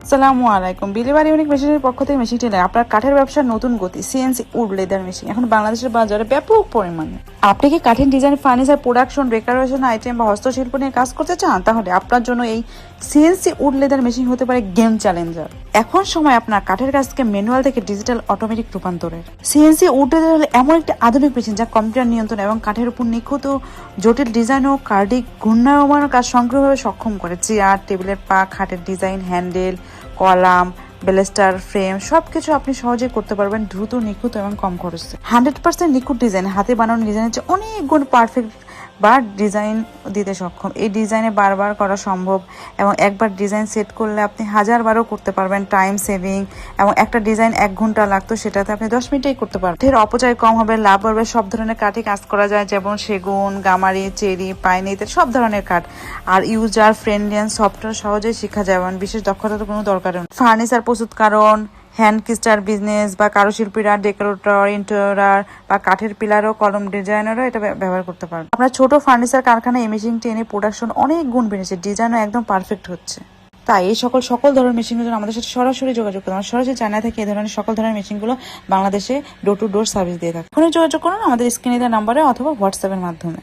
আসসালামু আলাইকুম। বিলিবাড়ি ইউনিক মেশিনের পক্ষ থেকে মেশিনটি নেয় আপনার কাঠের ব্যবসার নতুন গতি। সিএনসি উড লেদার মেশিন এখন বাংলাদেশের বাজারে ব্যাপক পরিমাণে। আপনি কি কাঠের design, furniture, production, decoration item বা হস্তশিল্প নিয়ে কাজ করতে চান? তাহলে আপনার জন্য এই সিএনসি উড লেদার মেশিন হতে পারে গেম চ্যালেঞ্জার। এখন সময় আপনার কাঠের কাজকে ম্যানুয়াল থেকে ডিজিটাল অটোমেটিক রূপান্তরের। সিএনসি উড লেদার হলো এমন একটি আধুনিক মেশিন যা কম্পিউটার নিয়ন্ত্রণ এবং কাঠের উপর নিখুঁত জটিল ডিজাইন ও কার্ডিক ঘূর্ণায়মানের কাজ সংগ্রহভাবে সক্ষম করে। চেয়ার, টেবিলের পা, খাটের ডিজাইন, হ্যান্ডেল, কলাম, বেলেস্টার, ফ্রেম সবকিছু আপনি সহজে করতে পারবেন দ্রুত, নিখুঁত এবং কম খরচে। 100% নিখুঁত ডিজাইন, হাতে বানানো ডিজাইনের চেয়ে অনেক গুণ পারফেক্ট বা ডিজাইন দিতে সক্ষম। এই ডিজাইনে বারবার করা সম্ভব এবং একবার ডিজাইন সেট করলে আপনি হাজারবারও করতে পারবেন। টাইম সেভিং এবং একটা ডিজাইন 1 ঘন্টা লাগতো সেটাতে আপনি 10 মিনিটেই করতে পারবেন। কাঠের অপচয় কম হবে, লাভ হবে। সব ধরনের কাঠে কাজ করা যায়, যেমন সেগুন, গামারি, চেরি, পাইন ইত্যাদি সব ধরনের কাঠ। আর ইউজার ফ্রেন্ডলি অ্যান্ড সফটওয়্যার সহজেই শেখা যায়, বিশেষ দক্ষতার কোনো দরকার নেই। ফার্নিচার প্রস্তুতকারণ, হ্যান্ড কিস্টার বিজনেস বা কারুশিল্পীরা, ডেকোরেটর, ইন্টেরিয়র বা কাঠের পিলার ও কলম ডিজাইনারও এটা ব্যবহার করতে পারেন। আপনার ছোট ফার্নিচার কারখানায় এই মেশিনটি এনে প্রোডাকশন অনেক গুণ বেড়েছে, ডিজাইনও একদম পারফেক্ট হচ্ছে। তাই এই সকল ধরনের মেশিনগুলো জন্য আমাদের সাথে সরাসরি যোগাযোগ করুন। আমরা সরাসরি চায়না থেকে এই ধরনের সকল ধরনের মেশিনগুলো বাংলাদেশে ডোর টু ডোর সার্ভিস দিয়ে থাকি। এখনই যোগাযোগ করুন আমাদের স্ক্রিনে দেওয়া নাম্বারে অথবা হোয়াটসঅ্যাপের মাধ্যমে।